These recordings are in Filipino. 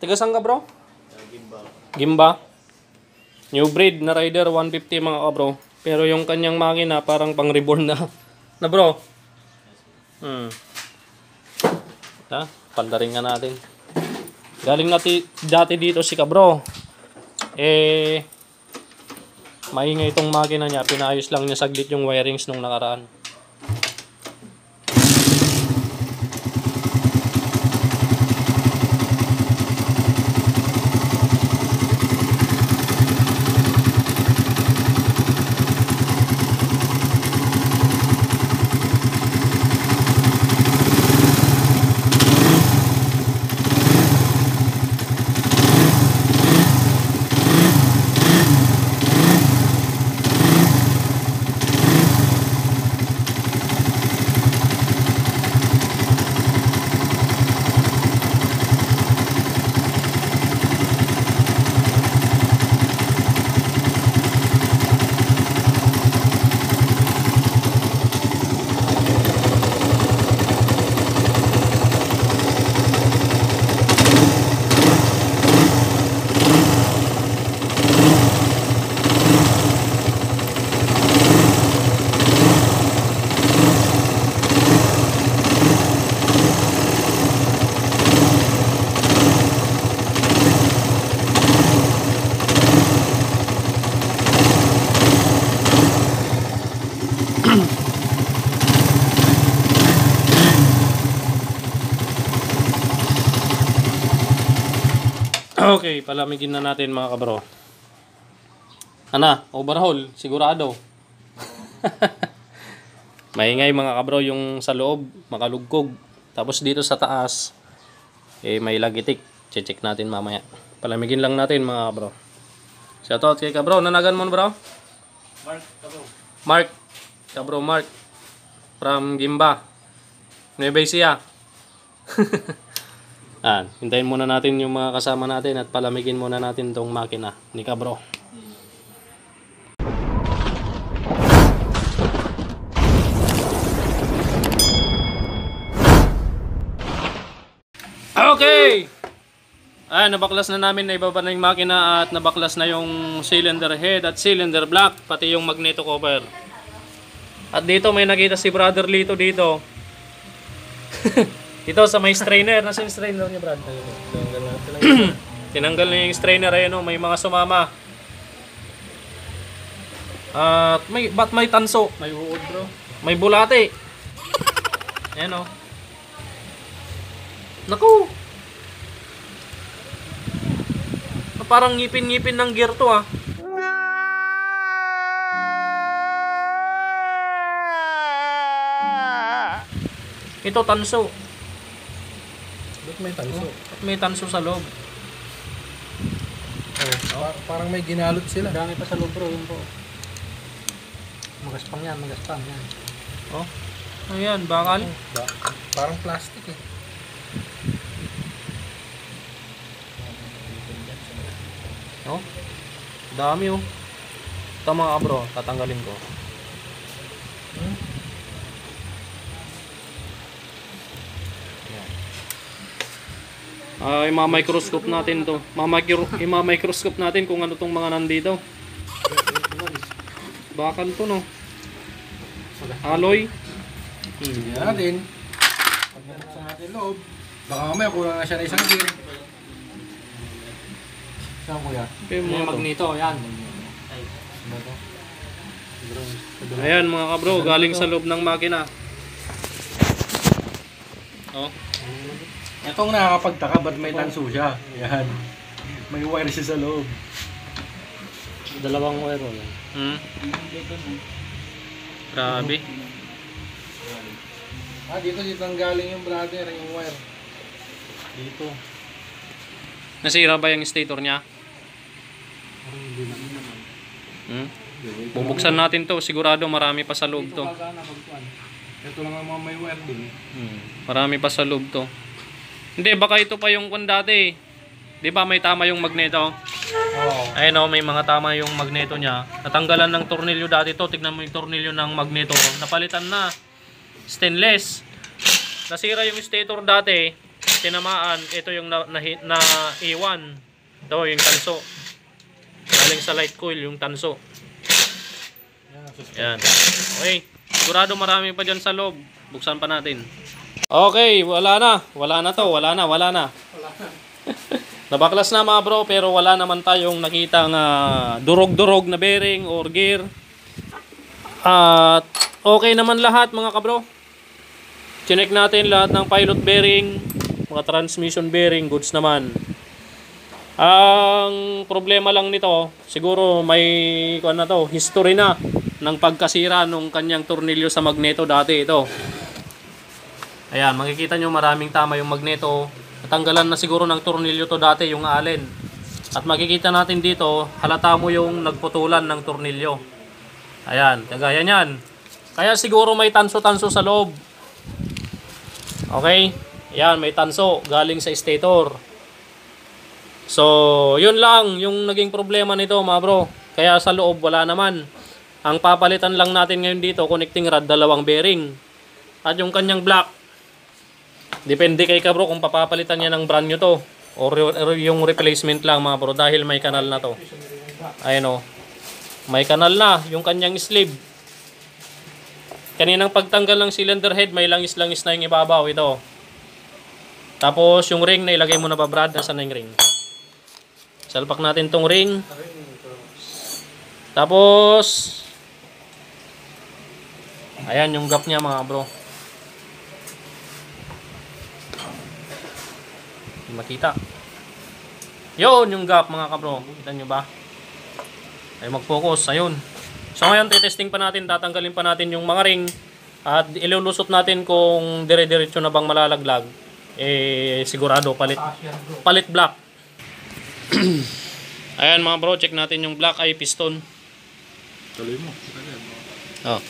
Taga saan ka bro? Gimba. Gimba. New breed na Rider 150 mga kabro. Pero yung kanyang makina parang pang reborn na. Na bro? Pandaring nga natin. Galing dati dito si kabro. Maingay itong makina niya. Pinayos lang niya saglit yung wirings nung nakaraan. Okay, palamigin na natin mga kabro. Overhaul, sigurado. Maingay mga kabro yung sa loob, makalugkog. Tapos dito sa taas, may lagitik. Check natin mamaya. Palamigin lang natin mga kabro. Shoutout kay kabro, nanagan mo bro? Mark, kabro. Mark, kabro Mark. From Gimba. Nueva Ecija. Hintayin muna natin yung mga kasama natin at palamigin muna natin tong makina ni kabro. Okay! Nabaklas na namin, naibaba na yung makina at nabaklas na yung cylinder head at cylinder block, pati yung magneto cover. At dito may nakita si Brother Lito dito. Ito sa may strainer. Nasa yung strainer niya, Brad? Tinanggal na yung strainer. Ayan o, may mga sumama. At ba't may tanso? May uod bro. May bulate. Ayan o. Naku! Parang ngipin-ngipin ng gear to ah. Ito tanso. Ba't may tanso? At may tanso sa loob. Parang may ginalot sila. Dami pa sa loob bro, yun po. Magaspang yan. Oh. Ayan, bakal. Parang plastic eh. Oh. Dami oh. Ito mga kabro, tatanggalin ko. Ima-microscope natin to. Ima-microscope natin kung ano tong mga nandito. Bakal to no. Alloy. Tingnan natin. Pag nabuksan natin loob, baka mamaya kulang na siya na isang gear. Saan kuya? May magneto, yan. Ayan mga kabro, galing sa loob ng makina. Oh. Itong nakakapagtaka, ba't may tanso siya? Yan. May wire siya sa loob. Dalawang wire yan. Grabe. Dito ang galing yung brother, yung wire. Dito. Nasira ba yung stator niya? Bubuksan natin to, sigurado marami pa sa loob to. Ito lang ang mga may wire din. Marami pa sa loob to. Hindi, baka ito pa yung kung dati. Di ba may tama yung magneto? Oo. Ayun o, may mga tama yung magneto niya. Natanggalan ng tornilyo dati to. Tignan mo yung tornilyo ng magneto. Napalitan na. Stainless. Nasira yung stator dati. tinamaan, ito yung naiwan. Ito yung tanso. Galing sa light coil yung tanso. Yan. Okay. Sigurado marami pa dyan sa loob. Buksan pa natin. Okay, wala na. Wala na to. Wala na. Nabaklas na mga bro, pero wala naman tayong nakitang durog-durog na bearing or gear. At okay naman lahat mga kabro. Chinek natin lahat ng pilot bearing, mga transmission bearing, goods naman. Ang problema lang nito, siguro may history na ng pagkasira nung kanyang tornilyo sa magneto dati ito. Ayan, makikita nyo maraming tama yung magneto. Natanggalan na siguro ng tornilyo to dati, yung allen. At makikita natin dito, halata mo yung nagputulan ng tornilyo. Ayan, kagaya nyan. Kaya siguro may tanso-tanso sa loob. Okay? Ayan, may tanso galing sa stator. So, yun lang yung naging problema nito mga bro. Kaya sa loob wala naman. Ang papalitan lang natin ngayon dito, connecting rod, dalawang bearing. At yung kanyang block, depende kay ka bro kung papapalitan niya ng brand new to or yung replacement lang mga bro, dahil may kanal na to. Ayun o. May kanal na yung kanyang sleeve. Kaninang pagtanggal ng cylinder head, may langis-langis na yung ibabaw ito. Tapos yung ring na ilagay mo na ba Brad? Nasaan na yung ring? Salpak natin tong ring. Tapos ayan yung gap niya mga bro. Makita. Yun yung gap mga kabro. Kita nyo ba? Ay mag-focus. Ayun. So ngayon titesting pa natin. Tatanggalin pa natin yung mga ring. At ilulusot natin kung dire-diretso na bang malalaglag. Eh sigurado palit block. Ayan mga bro. Check natin yung block ay piston. Tuloy mo. Oh.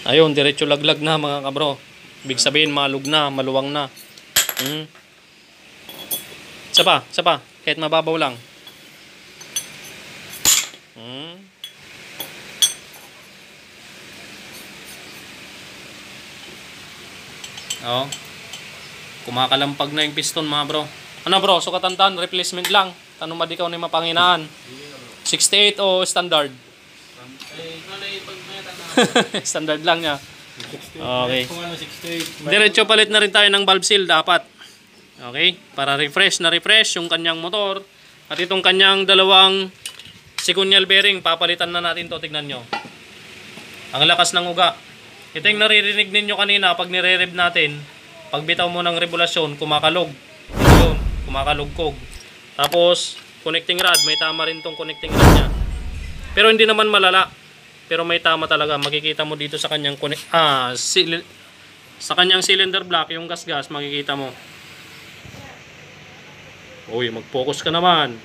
Ayun. Diretso laglag na mga kabro. Ibig sabihin malug na. Maluwang na. Isa pa. Kahit mababaw lang. Oh. Kumakalampag na yung piston mga bro. Ano bro, sukatan replacement lang. Tanong madikaw na yung mapanginaan. 68 o standard? Standard lang niya. Okay. Diretso palit na rin tayo ng valve seal dapat. Okay, para refresh yung kanyang motor. At itong kanyang dalawang sigunyal bearing, papalitan na natin to. Tignan nyo. Ang lakas ng uga. Ito yung naririnig ninyo kanina pag nire-rev natin. Pag bitaw mo ng rebulasyon, kumakalog. Yun, kumakalugkog. Tapos, connecting rod. May tama rin tong connecting rod niya. Pero hindi naman malala. Pero may tama talaga. Makikita mo dito sa kanyang sa kanyang cylinder block, yung gas-gas, makikita mo. Uy, mag-focus ka naman.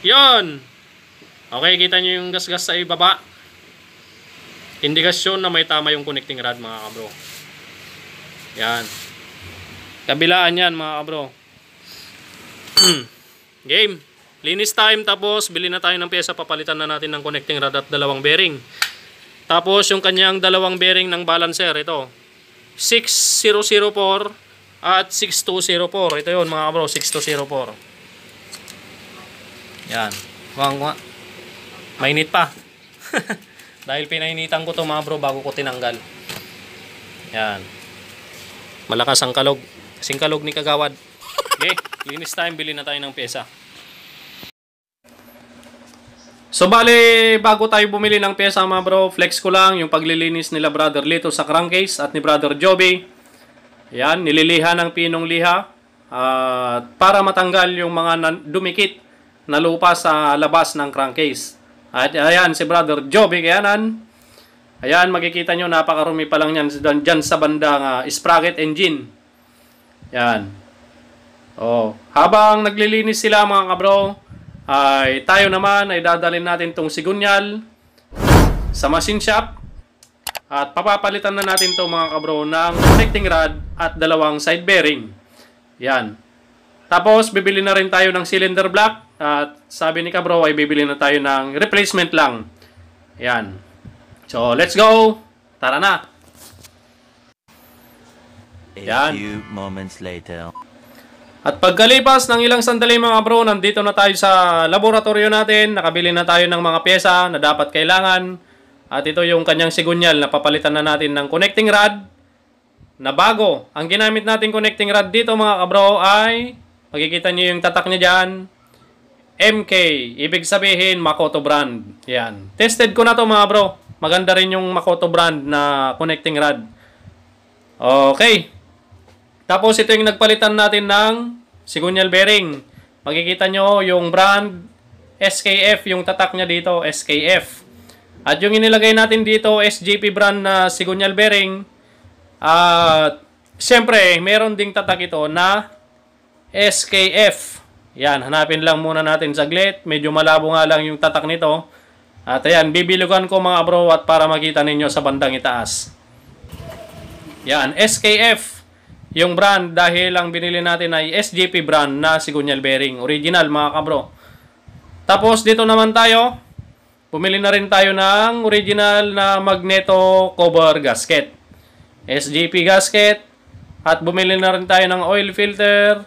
Yan. Okay, kita nyo yung gas-gas sa ibaba. Indikasyon na may tama yung connecting rod mga kabro. Yan. Kabilaan yan mga kabro. Game. Linis time, tapos bili na tayo ng pyesa. Papalitan na natin ng connecting rod at dalawang bearing. Tapos yung kanyang dalawang bearing ng balancer. Ito. 6004 at 6204. Ito yun mga kabro, 6204. Yan. Mainit pa. Dahil pinainitan ko to mga bro bago ko tinanggal. Yan. Malakas ang kalog. Kasing kalog ni Kagawad. Okay. Linis time. Bili na tayo ng pyesa. So bale, bago tayo bumili ng pyesa mga bro, flex ko lang yung paglilinis nila Brother Lito sa crankcase at ni Brother Joby. Yan. Nililiha ng pinong liha. Para matanggal yung mga dumikit na lupa sa labas ng crankcase. At ayan si Brother Joby kayanan. Ayan, makikita nyo napakarumi pa lang yan dyan sa bandang sprocket engine. Yan. Oh, habang naglilinis sila mga kabro, ay tayo naman ay dadalhin natin tong sigunyal sa machine shop. At papapalitan na natin to mga kabro ng connecting rod at dalawang side bearing. Yan. Tapos bibili na rin tayo ng cylinder block. At sabi ni Kabro ay bibili na tayo ng replacement lang. Yan. So, let's go! Tara na! A few moments later. At pagkalipas ng ilang sandali mga bro, nandito na tayo sa laboratorio natin. Nakabili na tayo ng mga pyesa na dapat kailangan. At ito yung kanyang sigunyal na papalitan na natin ng connecting rod na bago. Ang ginamit natin connecting rod dito mga kabro ay, makikita nyo yung tatak niya dyan, MK. Ibig sabihin Makoto brand. Yan. Tested ko na to mga bro. Maganda rin yung Makoto brand na connecting rod. Okay. Tapos ito yung nagpalitan natin ng sigunyal bearing. Makikita nyo yung brand SKF, yung tatak niya dito, SKF. At yung inilagay natin dito, SJP brand na sigunyal bearing. At siyempre, meron ding tatak ito na SKF. Yan, hanapin lang muna natin saglit. Medyo malabo nga lang yung tatak nito. At ayan, bibilugan ko mga bro at para makita ninyo sa bandang itaas. Yan, SKF. Yung brand dahil ang binili natin ay SJP brand na sigunyal bearing. Original mga kabro. Tapos dito naman tayo. Bumili na rin tayo ng original na magneto cover gasket. SJP gasket. At bumili na rin tayo ng oil filter.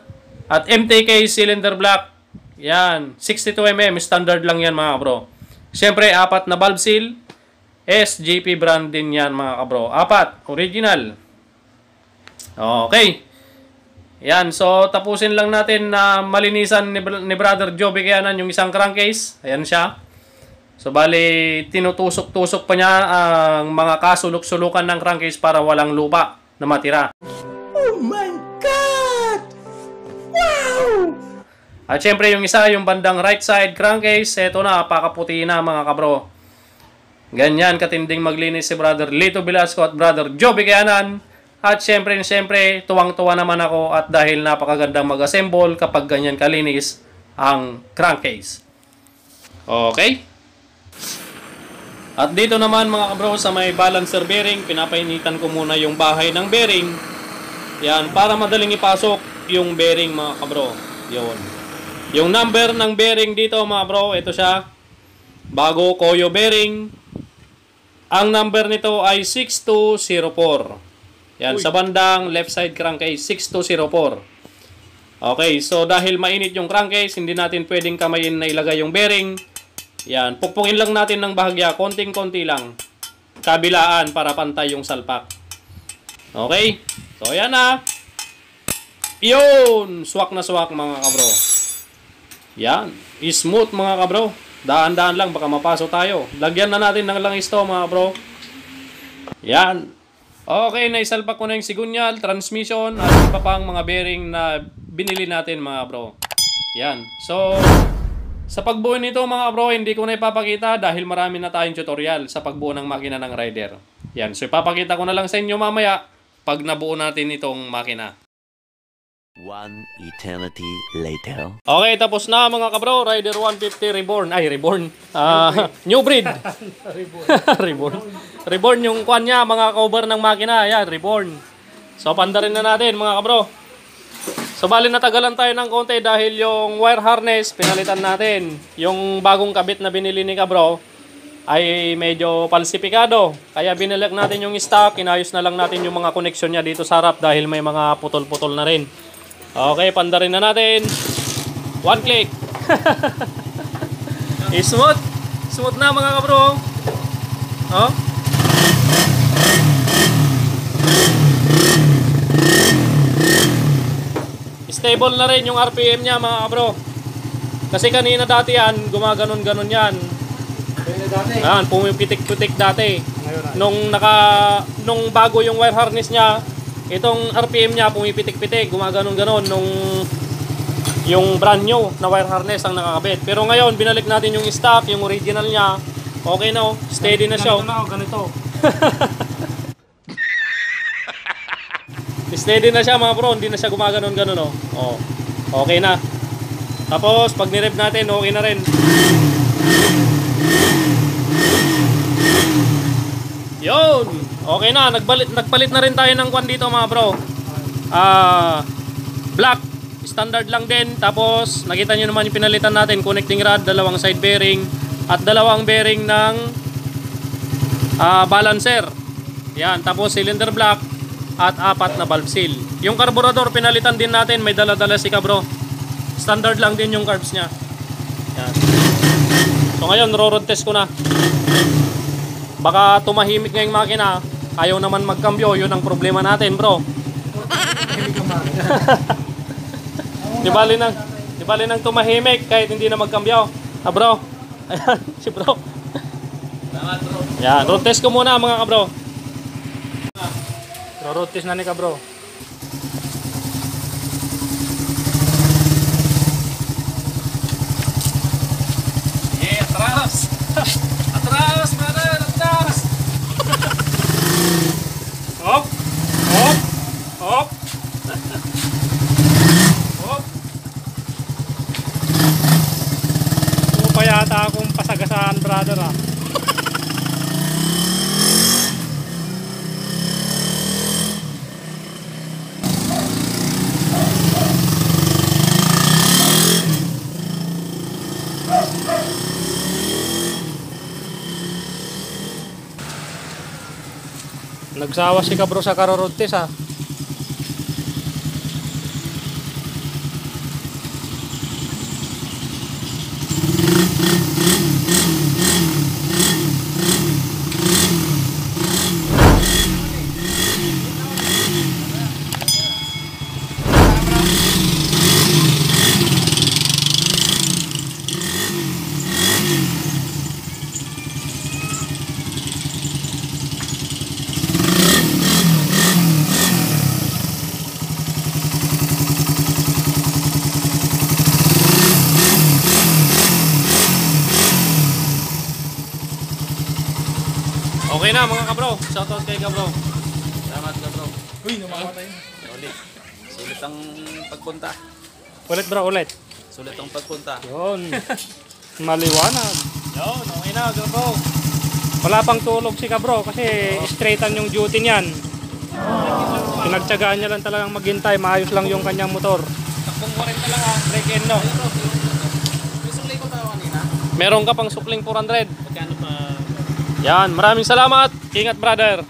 At MTK cylinder block. Yan. 62mm. Standard lang yan mga kabro. Siyempre, 4 na valve seal. SJP brand din yan mga kabro. 4. Original. Okay. Yan. So, tapusin lang natin na malinisan ni Brother Joby Kayanan yung isang crankcase. Ayan siya. So, bali, tinutusok-tusok pa niya ang mga kasulok-sulukan ng crankcase para walang lupa na matira. Oh my God! Wow! At syempre, yung isa, yung bandang right side crankcase, eto na, pakaputi na mga kabro. Ganyan, katinding maglinis si Brother Lito Velasco at Brother Joby Kayanan. At syempre, tuwang-tuwa naman ako at dahil napakagandang mag-assemble kapag ganyan kalinis ang crankcase. Okay? At dito naman mga kabro sa may balancer bearing, pinapainitan ko muna yung bahay ng bearing. Yan, para madaling ipasok yung bearing mga kabro. Yun. Yung number ng bearing dito mga bro, ito siya. Bago Koyo bearing. Ang number nito ay 6204. Yan, sa bandang left side crankcase, 6204. Okay, so dahil mainit yung crankcase, hindi natin pwedeng kamayin na ilagay yung bearing. Yan, pupungin lang natin ng bahagya, konting-konti lang. Kabilaan para pantay yung salpak. Okay, so yan na. Yun, swak na swak mga kabro. Yan, smooth mga kabro. Daan-daan lang, baka mapasok tayo. Lagyan na natin ng langis to mga kabro. Yan. Okay, naisalpak ko na yung sigunyal, transmission, at iba pang mga bearing na binili natin mga bro. Yan. So, sa pagbuo nito mga bro, hindi ko na ipapakita dahil marami na tayong tutorial sa pagbuo ng makina ng rider. Yan. So, ipapakita ko na lang sa inyo mamaya pag nabuo natin itong makina. One eternity later. Okay, tapos na mga kabro. Rider 150 Reborn. Ay, Reborn. New breed. Reborn. Reborn yung kwan niya, mga cover ng makina. Ayan, Reborn. So, pandarin na natin mga kabro. So, bali natagalan tayo ng konti dahil yung wire harness, pinalitan natin. Yung bagong kabit na binili ni kabro ay medyo falsifikado. Kaya binalik natin yung stock. Inayos na lang natin yung mga connection niya dito sa harap dahil may mga putol-putol na rin. Okay, pandarin na natin. One click. Smooth. Smooth na mga kabro. Oh. Stable na rin yung RPM niya mga kabro. Kasi kanina dati yan, gumaganon-ganon yan. Yan, pumipitik-pitik dati. Nung bago yung wire harness niya, itong RPM niya pumipitik-pitik, gumaganon-ganon nung yung brand new na wire harness ang nakakabit. Pero ngayon, binalik natin yung stock, yung original niya. Okay na, steady na siya. Ganito. Steady na siya mga bro, hindi na siya gumaganon-ganon. Oh. Okay na. Tapos, pag nirev natin, okay na rin. Yun! Okay na, nagpalit na rin tayo ng kwan dito mga bro. Black, standard lang din. Tapos, nakita nyo naman yung pinalitan natin, connecting rod, dalawang side bearing, at dalawang bearing ng balancer. Yan, tapos cylinder block, at 4 na valve seal. Yung carburetor, pinalitan din natin. May dala-dala si Kabro. Standard lang din yung carbs niya. Yan. So ngayon, road test ko na. Baka tumahimik ngayong makina. Ayaw naman magkambyo. Yun ang problema natin, bro. Di bali nang tumahimik kahit hindi na magkambyo. Ah, bro. Ayan, si bro. Salamat bro. Yan, road test ko muna mga kabro. Road test na ni Kabro. Yeah, atras! Atras, brother! Atras! Hop! Hop! Hop! Hop! Ano pa yata akong pasagasaan, brother, ah. Nagsawa si Kabro sa karorod test, ah. Okay na mga kabro. Shoutout kay Kabro. Salamat ka bro. Uy, namamatay na. Ulit. Sulit ang pagpunta. Ulit bro, ulit. Sulit ang pagpunta. Yun. Maliwanag. Yun, okay na bro. Wala pang tulog si Kabro kasi straightan yung duty niyan. Pinagtyagaan niya lang talagang maghintay. Maayos lang yung kanyang motor. Takbong 40 lang ha. Break in no. Yung suklay ko tayo kanina. Meron ka pang sukling 400. Magkano pa? Yan, maraming salamat. Ingat brother.